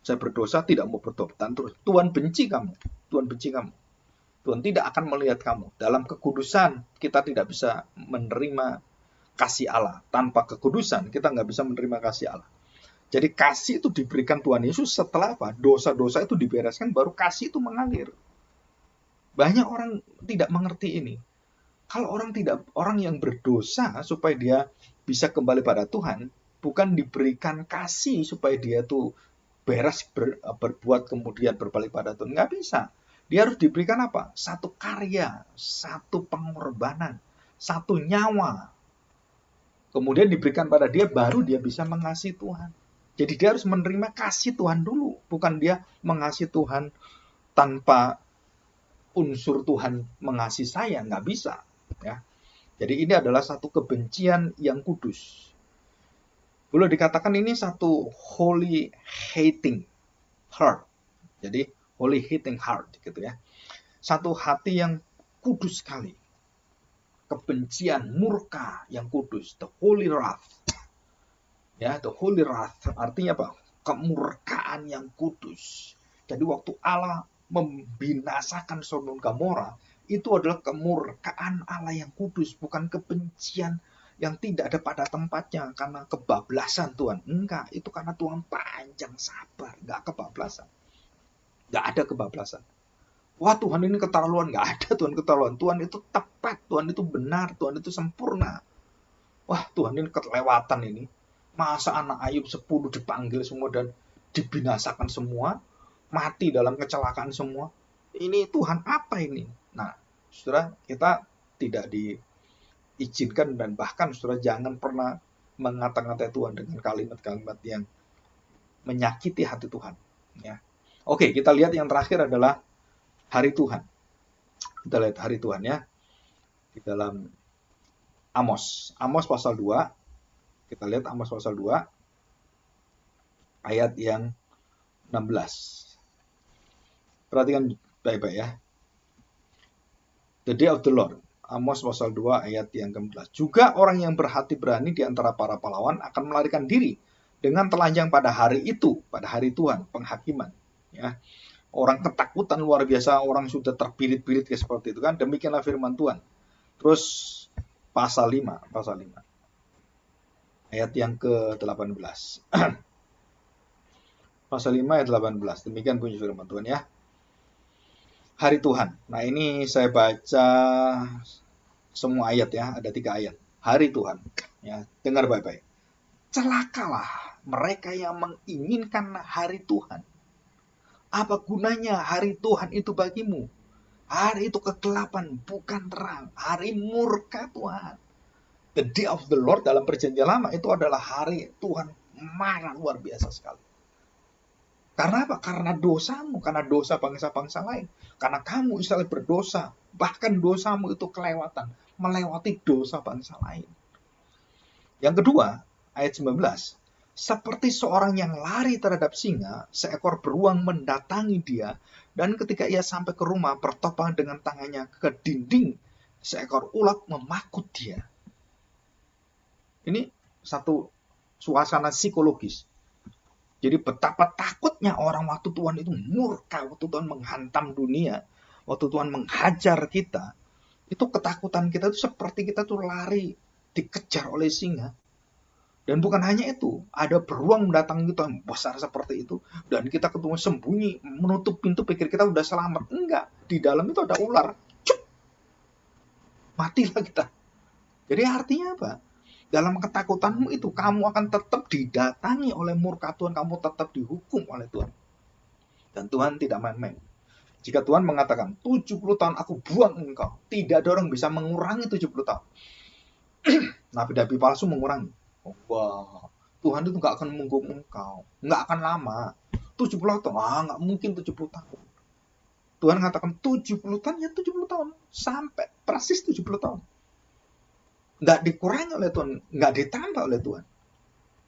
Saya berdosa, tidak mau bertobat. Dan terus Tuhan benci kamu. Tuhan benci kamu. Tuhan tidak akan melihat kamu. Dalam kekudusan, kita tidak bisa menerima kasih Allah. Tanpa kekudusan, kita nggak bisa menerima kasih Allah. Jadi kasih itu diberikan Tuhan Yesus setelah apa? Dosa-dosa itu dibereskan, baru kasih itu mengalir. Banyak orang tidak mengerti ini. Kalau orang yang berdosa supaya dia bisa kembali pada Tuhan, bukan diberikan kasih supaya dia tuh beres berbuat kemudian berbalik pada Tuhan. Nggak bisa. Dia harus diberikan apa? Satu karya, satu pengorbanan, satu nyawa. Kemudian diberikan pada dia, baru dia bisa mengasihi Tuhan. Jadi dia harus menerima kasih Tuhan dulu, bukan dia mengasihi Tuhan tanpa unsur Tuhan mengasihi saya, nggak bisa. Ya. Jadi ini adalah satu kebencian yang kudus. Boleh dikatakan ini satu holy hating heart. Jadi holy hating heart gitu ya. Satu hati yang kudus sekali. Kebencian, murka yang kudus, the holy wrath. Ya, the holy wrath artinya apa? Kemurkaan yang kudus. Jadi waktu Allah membinasakan Sodom Gomora, itu adalah kemurkaan Allah yang kudus, bukan kebencian yang tidak ada pada tempatnya karena kebablasan Tuhan. Enggak, itu karena Tuhan panjang sabar, enggak kebablasan. Enggak ada kebablasan. Wah, Tuhan ini keterlaluan. Enggak ada Tuhan keterlaluan. Tuhan itu tepat, Tuhan itu benar, Tuhan itu sempurna. Wah, Tuhan ini kelewatan ini. Masa anak Ayub 10 dipanggil semua dan dibinasakan semua, mati dalam kecelakaan semua. Ini Tuhan apa ini? Nah, saudara, kita tidak diizinkan dan bahkan saudara jangan pernah mengata-ngatai Tuhan dengan kalimat-kalimat yang menyakiti hati Tuhan. Ya. Oke, kita lihat yang terakhir adalah hari Tuhan. Kita lihat hari Tuhan ya. Di dalam Amos pasal 2. Kita lihat Amos pasal 2 ayat yang 16. Perhatikan baik-baik ya. The day of the Lord. Amos pasal 2 ayat yang ke-16. Juga orang yang berhati berani di antara para pahlawan akan melarikan diri dengan telanjang pada hari itu, pada hari Tuhan, penghakiman. Ya. Orang ketakutan luar biasa, orang sudah terpirit-pirit seperti itu kan. Demikianlah firman Tuhan. Terus pasal 5. Ayat yang ke-18. Pasal 5 ayat 18. Demikian bunyi firman Tuhan ya. Hari Tuhan. Nah ini saya baca semua ayat ya. Ada 3 ayat. Hari Tuhan. Ya, dengar baik-baik. Celakalah mereka yang menginginkan hari Tuhan. Apa gunanya hari Tuhan itu bagimu? Hari itu kegelapan, bukan terang. Hari murka Tuhan. The day of the Lord dalam perjanjian lama itu adalah hari Tuhan marah luar biasa sekali. Karena apa? Karena dosamu, karena dosa bangsa-bangsa lain. Karena kamu Israel berdosa, bahkan dosamu itu kelewatan, melewati dosa bangsa lain. Yang kedua, ayat 19. Seperti seorang yang lari terhadap singa, seekor beruang mendatangi dia, dan ketika ia sampai ke rumah, bertopang dengan tangannya ke dinding, seekor ulat memakut dia. Ini satu suasana psikologis. Jadi betapa takutnya orang waktu Tuhan itu murka, waktu Tuhan menghantam dunia, waktu Tuhan menghajar kita, itu ketakutan kita itu seperti kita tuh lari dikejar oleh singa. Dan bukan hanya itu, ada beruang mendatangi kita yang besar seperti itu, dan kita ketemu sembunyi, menutup pintu, pikir kita udah selamat. Enggak, di dalam itu ada ular. Cuk! Matilah kita. Jadi artinya apa? Dalam ketakutanmu itu, kamu akan tetap didatangi oleh murka Tuhan, kamu tetap dihukum oleh Tuhan. Dan Tuhan tidak main-main. Jika Tuhan mengatakan, 70 tahun aku buang engkau, tidak ada orang bisa mengurangi 70 tahun. Nabi-nabi palsu mengurangi. Wah, Tuhan itu nggak akan menghukum engkau, nggak akan lama. 70 tahun, nggak mungkin 70 tahun. Tuhan katakan 70 tahun, ya 70 tahun. Sampai persis 70 tahun. Nggak dikurangi oleh Tuhan, nggak ditambah oleh Tuhan.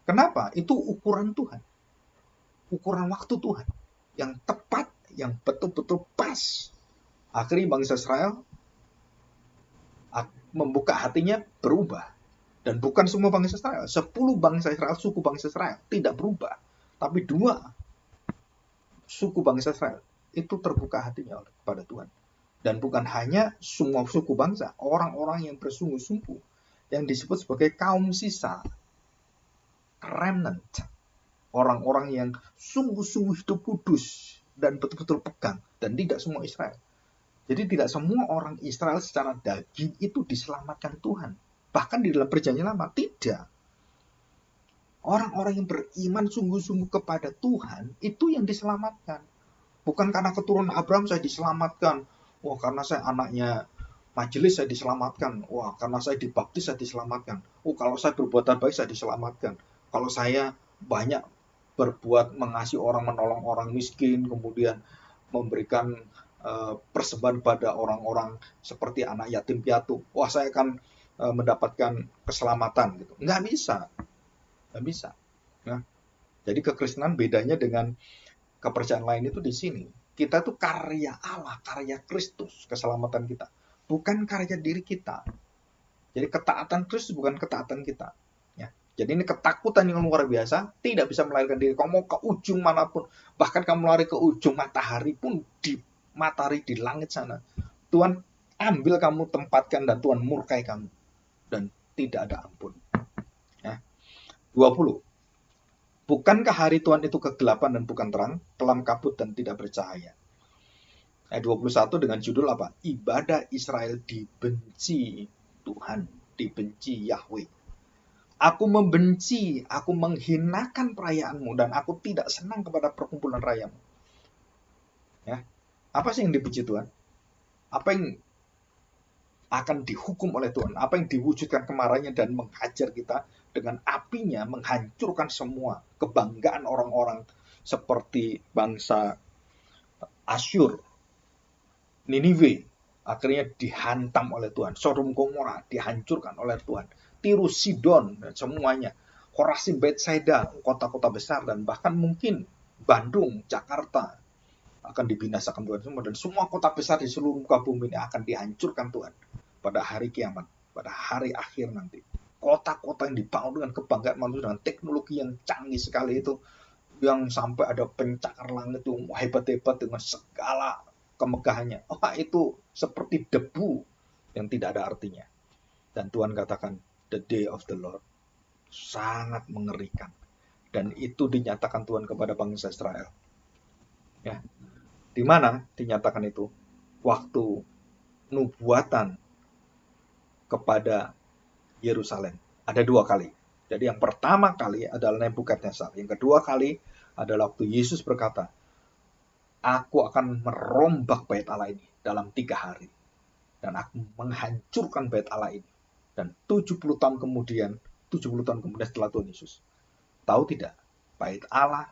Kenapa? Itu ukuran Tuhan. Ukuran waktu Tuhan. Yang tepat, yang betul-betul pas. Akhirnya bangsa Israel membuka hatinya berubah. Dan bukan semua bangsa Israel. 10 bangsa Israel, suku bangsa Israel tidak berubah. Tapi 2 suku bangsa Israel itu terbuka hatinya kepada Tuhan. Dan bukan hanya semua suku bangsa, orang-orang yang bersungguh-sungguh, yang disebut sebagai kaum sisa, remnant, orang-orang yang sungguh-sungguh hidup kudus dan betul-betul pegang, dan tidak semua Israel. Jadi tidak semua orang Israel secara daging itu diselamatkan Tuhan. Bahkan di dalam perjanjian lama, tidak. Orang-orang yang beriman sungguh-sungguh kepada Tuhan, itu yang diselamatkan. Bukan karena keturunan Abraham saya diselamatkan. Wah, karena saya anaknya majelis saya diselamatkan. Wah, karena saya dibaptis saya diselamatkan. Oh, kalau saya berbuat baik saya diselamatkan. Kalau saya banyak berbuat mengasihi orang, menolong orang miskin, kemudian memberikan persembahan pada orang-orang seperti anak yatim piatu, wah saya akan mendapatkan keselamatan gitu. Nggak bisa. Nah, jadi kekristenan bedanya dengan kepercayaan lain itu di sini. Kita tuh karya Allah, karya Kristus, keselamatan kita. Bukan karya diri kita. Jadi ketaatan Kristus bukan ketaatan kita. Ya. Jadi ini ketakutan yang luar biasa, tidak bisa melarikan diri. Kamu mau ke ujung manapun, bahkan kamu lari ke ujung matahari pun, di matahari di langit sana, Tuhan ambil kamu, tempatkan, dan Tuhan murkai kamu. Dan tidak ada ampun. Ya. 20. Bukankah hari Tuhan itu kegelapan dan bukan terang, kelam kabut dan tidak bercahaya? Ayat 21 dengan judul apa? Ibadah Israel dibenci Tuhan, dibenci Yahweh. Aku membenci, aku menghinakan perayaanmu, dan aku tidak senang kepada perkumpulan rayamu. Ya. Apa sih yang dibenci Tuhan? Apa yang akan dihukum oleh Tuhan? Apa yang diwujudkan kemarahannya dan menghajar kita dengan apinya, menghancurkan semua kebanggaan orang-orang seperti bangsa Asyur, Niniwe, akhirnya dihantam oleh Tuhan. Sodom Gomora dihancurkan oleh Tuhan. Tirus, Sidon, dan semuanya. Khorazim, Betsaida, kota-kota besar, dan bahkan mungkin Bandung, Jakarta akan dibinasakan Tuhan semua. Dan semua kota besar di seluruh muka bumi ini akan dihancurkan Tuhan pada hari kiamat, pada hari akhir nanti. Kota-kota yang dibangun dengan kebanggaan manusia, dengan teknologi yang canggih sekali itu, yang sampai ada pencakar langit itu hebat-hebat dengan segala kemegahannya. Itu seperti debu yang tidak ada artinya. Dan Tuhan katakan, the day of the Lord sangat mengerikan. Dan itu dinyatakan Tuhan kepada bangsa Israel. Ya. Di mana dinyatakan itu? Waktu nubuatan kepada Yerusalem. Ada 2 kali. Jadi yang pertama kali adalah Nebukadnezar. Yang kedua kali adalah waktu Yesus berkata, Aku akan merombak bait Allah ini dalam 3 hari. Dan aku menghancurkan bait Allah ini. Dan 70 tahun kemudian setelah Tuhan Yesus. Tahu tidak? Bait Allah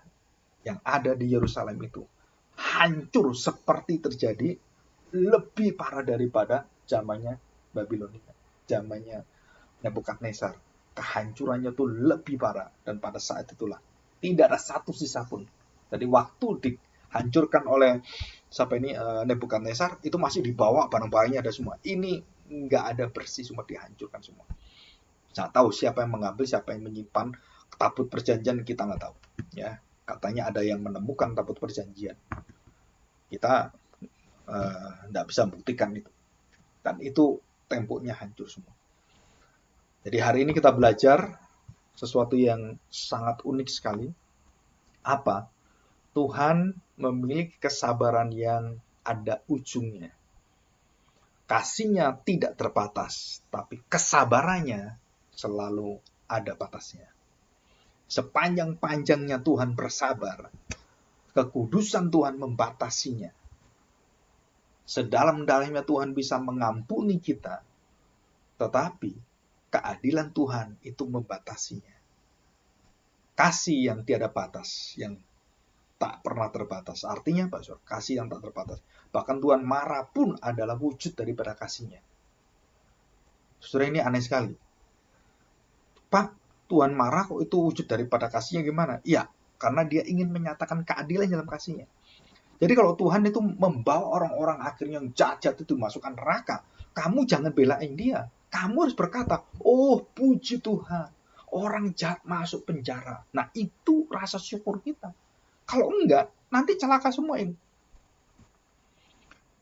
yang ada di Yerusalem itu hancur seperti terjadi lebih parah daripada zamannya Babilonia. Zamannya Nebukadnezar. Kehancurannya tuh lebih parah. Dan pada saat itulah tidak ada satu sisa pun. Jadi waktu dihancurkan oleh Nebukadnezar, itu masih dibawa barang-barangnya ada semua. Ini nggak ada bersih, semua dihancurkan semua. Nggak tahu siapa yang mengambil, siapa yang menyimpan tabut perjanjian, kita nggak tahu. Ya, katanya ada yang menemukan tabut perjanjian. Kita nggak bisa buktikan itu. Dan itu temboknya hancur semua. Jadi hari ini kita belajar sesuatu yang sangat unik sekali. Apa? Tuhan memiliki kesabaran yang ada ujungnya. Kasihnya tidak terbatas, tapi kesabarannya selalu ada batasnya. Sepanjang-panjangnya Tuhan bersabar, kekudusan Tuhan membatasinya. Sedalam-dalamnya Tuhan bisa mengampuni kita, tetapi keadilan Tuhan itu membatasinya. Kasih yang tiada batas, yang tak pernah terbatas. Artinya apa, Saudara? Kasih yang tak terbatas. Bahkan Tuhan marah pun adalah wujud daripada kasihnya. Saudara, ini aneh sekali. Pak, Tuhan marah kok itu wujud daripada kasihnya gimana? Iya, karena dia ingin menyatakan keadilan dalam kasihnya. Jadi kalau Tuhan itu membawa orang-orang akhirnya yang jahat itu masukkan neraka, kamu jangan belain dia. Kamu harus berkata, oh puji Tuhan, orang jahat masuk penjara. Nah itu rasa syukur kita. Kalau enggak, nanti celaka semua ini.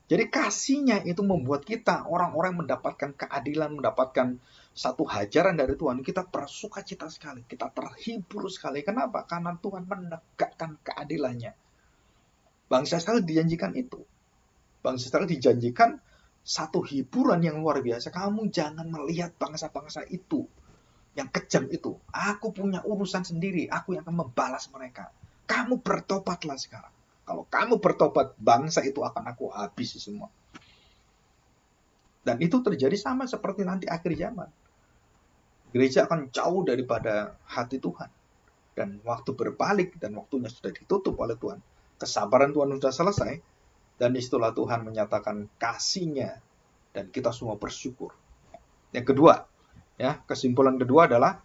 Jadi kasihnya itu membuat kita, orang-orang mendapatkan keadilan, mendapatkan satu hajaran dari Tuhan. Kita bersuka cita sekali, kita terhibur sekali. Kenapa? Karena Tuhan menegakkan keadilannya. Bangsa Israel dijanjikan itu. Bangsa Israel dijanjikan satu hiburan yang luar biasa. Kamu jangan melihat bangsa-bangsa itu, yang kejam itu. Aku punya urusan sendiri. Aku yang akan membalas mereka. Kamu bertobatlah sekarang. Kalau kamu bertobat, bangsa itu akan aku habisi semua. Dan itu terjadi sama seperti nanti akhir zaman. Gereja akan jauh daripada hati Tuhan. Dan waktu berbalik dan waktunya sudah ditutup oleh Tuhan. Kesabaran Tuhan sudah selesai, dan disitulah Tuhan menyatakan kasih-Nya, dan kita semua bersyukur. Yang kedua, ya, kesimpulan kedua adalah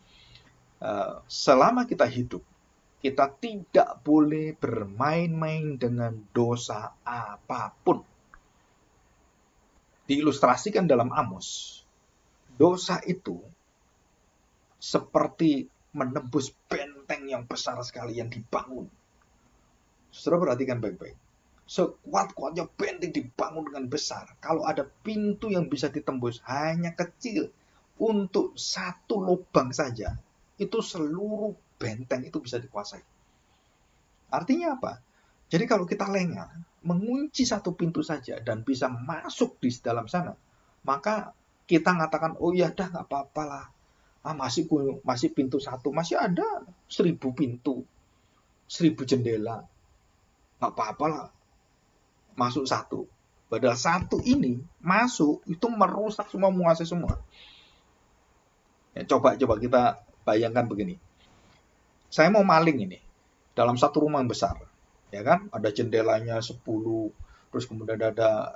selama kita hidup, kita tidak boleh bermain-main dengan dosa apapun. Diilustrasikan dalam Amos, dosa itu seperti menembus benteng yang besar sekali yang dibangun. Saudara perhatikan baik-baik. Sekuat-kuatnya benteng dibangun dengan besar. Kalau ada pintu yang bisa ditembus hanya kecil untuk satu lubang saja, itu seluruh benteng itu bisa dikuasai. Artinya apa? Jadi kalau kita lengah, mengunci satu pintu saja dan bisa masuk di dalam sana, maka kita mengatakan, oh ya dah nggak apa-apa lah. Masih pintu satu, masih ada 1000 pintu, 1000 jendela. Nggak apa-apa lah, masuk satu. Padahal satu ini masuk itu merusak semua, menguasai semua. Ya, coba kita bayangkan begini. Saya mau maling ini dalam satu rumah yang besar, ya kan? Ada jendelanya 10, terus kemudian ada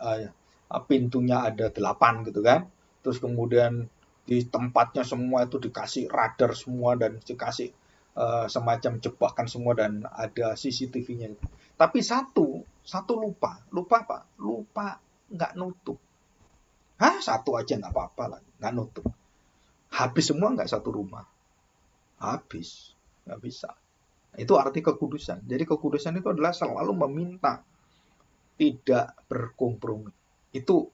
pintunya ada 8 gitu kan. Terus kemudian di tempatnya semua itu dikasih radar semua dan dikasih semacam jebakan semua dan ada CCTV-nya. Tapi satu lupa apa? Lupa nggak nutup. Satu aja nggak apa-apa lah, nggak nutup. Habis semua nggak satu rumah? Habis, nggak bisa. Itu arti kekudusan. Jadi kekudusan itu adalah selalu meminta, tidak berkompromi. Itu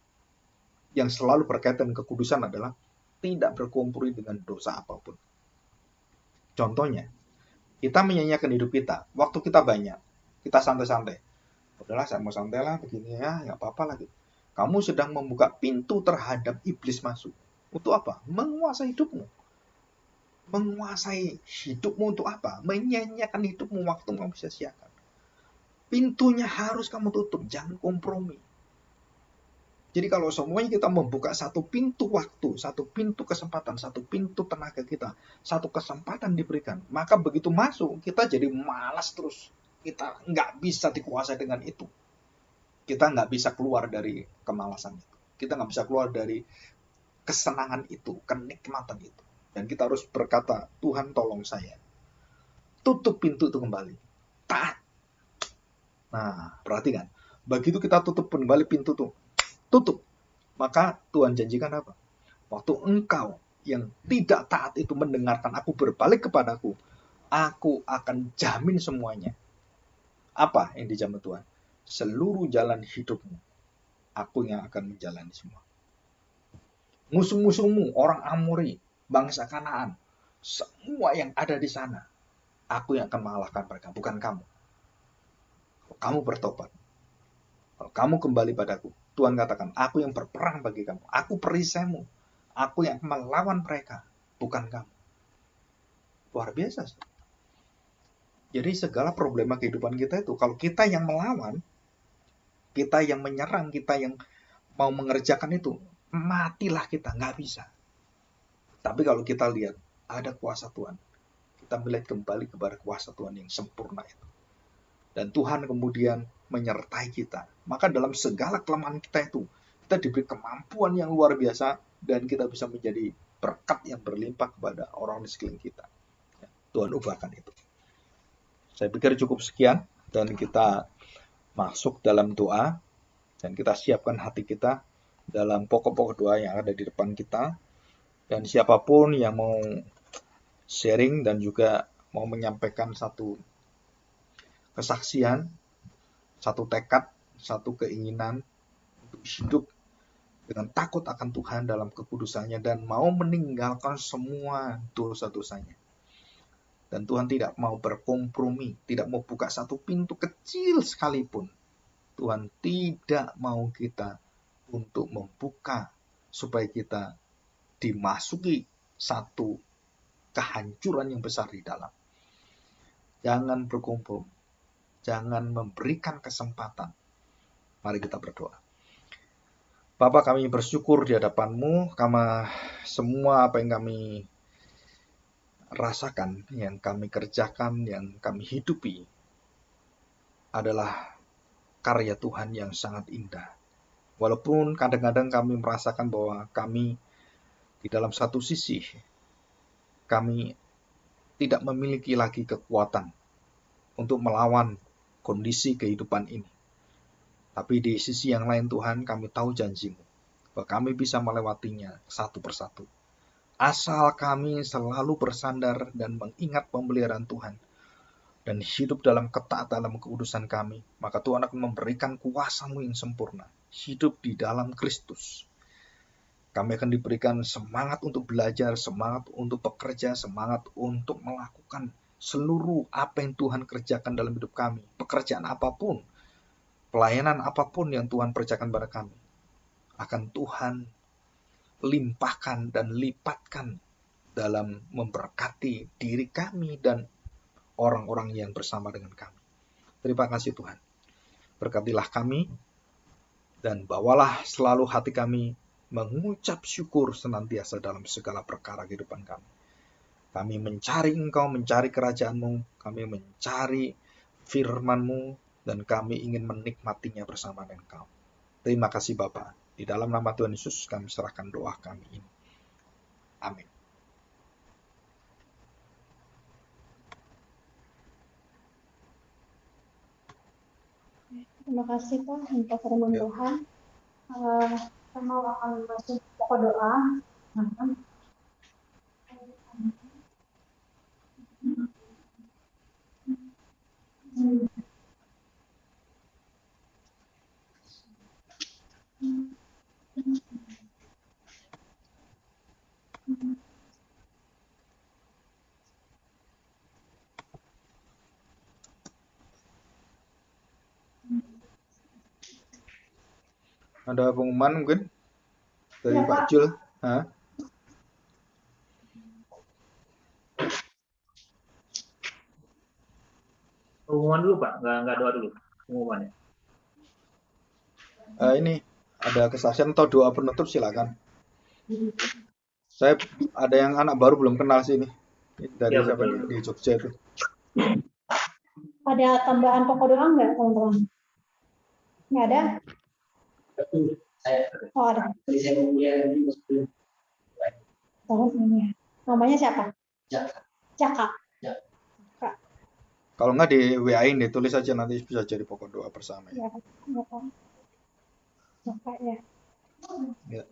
yang selalu berkaitan kekudusan adalah tidak berkompromi dengan dosa apapun. Contohnya, kita menyanyiakan hidup kita. Waktu kita banyak, kita santai-santai. Udahlah, saya mau santai lah begini ya, nggak apa-apa lagi. Kamu sedang membuka pintu terhadap iblis masuk. Untuk apa? Menguasai hidupmu. Menguasai hidupmu untuk apa? Menyanyiakan hidupmu waktu kamu sia-siakan. Pintunya harus kamu tutup, jangan kompromi. Jadi kalau semuanya kita membuka satu pintu waktu, satu pintu kesempatan, satu pintu tenaga kita, satu kesempatan diberikan, maka begitu masuk kita jadi malas terus. Kita nggak bisa dikuasai dengan itu. Kita nggak bisa keluar dari kemalasan itu. Kita nggak bisa keluar dari kesenangan itu, kenikmatan itu. Dan kita harus berkata, Tuhan tolong saya. Tutup pintu itu kembali. Taat. Nah, perhatikan. Begitu kita tutup kembali pintu tuh, tutup. Maka Tuhan janjikan apa? Waktu engkau yang tidak taat itu mendengarkan aku berbalik kepadaku, aku akan jamin semuanya. Apa yang dijamin Tuhan? Seluruh jalan hidupmu, aku yang akan menjalani semua. Musuh-musuhmu, orang Amori, bangsa Kanaan, semua yang ada di sana, aku yang akan mengalahkan mereka, bukan kamu. Kalau kamu bertobat, kalau kamu kembali padaku, Tuhan katakan, aku yang berperang bagi kamu, aku perisaimu, aku yang melawan mereka, bukan kamu. Luar biasa. Jadi segala problema kehidupan kita itu, kalau kita yang melawan, kita yang menyerang, kita yang mau mengerjakan itu, matilah kita, nggak bisa. Tapi kalau kita lihat, ada kuasa Tuhan. Kita melihat kembali kepada kuasa Tuhan yang sempurna itu. Dan Tuhan kemudian menyertai kita. Maka dalam segala kelemahan kita itu, kita diberi kemampuan yang luar biasa, dan kita bisa menjadi berkat yang berlimpah kepada orang di sekeliling kita. Tuhan ubahkan itu. Saya pikir cukup sekian, dan kita masuk dalam doa, dan kita siapkan hati kita dalam pokok-pokok doa yang ada di depan kita. Dan siapapun yang mau sharing dan juga mau menyampaikan satu kesaksian, satu tekad, satu keinginan untuk hidup dengan takut akan Tuhan dalam kekudusannya dan mau meninggalkan semua dosa-dosanya. Dan Tuhan tidak mau berkompromi, tidak mau buka satu pintu kecil sekalipun. Tuhan tidak mau kita untuk membuka supaya kita dimasuki satu kehancuran yang besar di dalam. Jangan berkompromi, jangan memberikan kesempatan. Mari kita berdoa. Bapa, kami bersyukur di hadapan-Mu, karena semua apa yang kami rasakan, yang kami kerjakan, yang kami hidupi adalah karya Tuhan yang sangat indah. Walaupun kadang-kadang kami merasakan bahwa kami di dalam satu sisi, kami tidak memiliki lagi kekuatan untuk melawan kondisi kehidupan ini. Tapi di sisi yang lain Tuhan, kami tahu janji-Mu, bahwa kami bisa melewatinya satu persatu. Asal kami selalu bersandar dan mengingat pemeliharaan Tuhan, dan hidup dalam ketaatan dalam kekudusan kami, maka Tuhan akan memberikan kuasa-Mu yang sempurna, hidup di dalam Kristus. Kami akan diberikan semangat untuk belajar, semangat untuk bekerja, semangat untuk melakukan seluruh apa yang Tuhan kerjakan dalam hidup kami. Pekerjaan apapun, pelayanan apapun yang Tuhan kerjakan pada kami, akan Tuhan limpahkan dan lipatkan dalam memberkati diri kami dan orang-orang yang bersama dengan kami. Terima kasih Tuhan. Berkatilah kami dan bawalah selalu hati kami mengucap syukur senantiasa dalam segala perkara kehidupan kami. Kami mencari Engkau, mencari kerajaan-Mu, kami mencari firman-Mu, dan kami ingin menikmatinya bersama dengan Engkau. Terima kasih Bapa. Di dalam nama Tuhan Yesus kami serahkan doa kami ini. Amin. Terima kasih Pak untuk firman Tuhan. Saya mau akan masuk pokok doa. Ada pengumuman mungkin dari Ya, Pak Pak. Jul? Hah? Pengumuman dulu Pak, nggak doa dulu. pengumumannya. Ini ada kesaksian atau doa penutup silakan. Saya ada yang anak baru belum kenal sih ini. Ini dari Ya, siapa betul. nih? Di Jogja itu. Ada tambahan pokok doa nggak, teman-teman? Nggak ada? Oh, ada. Terus ini. Namanya siapa? Caka. Kalau nggak di WA-in deh, tulis aja nanti bisa jadi pokok doa bersama ya. Ya, Caka ya. Ya.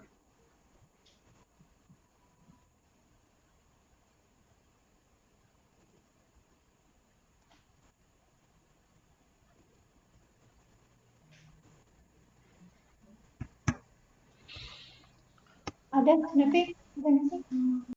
Ada, Nevi? Ada nggak sih?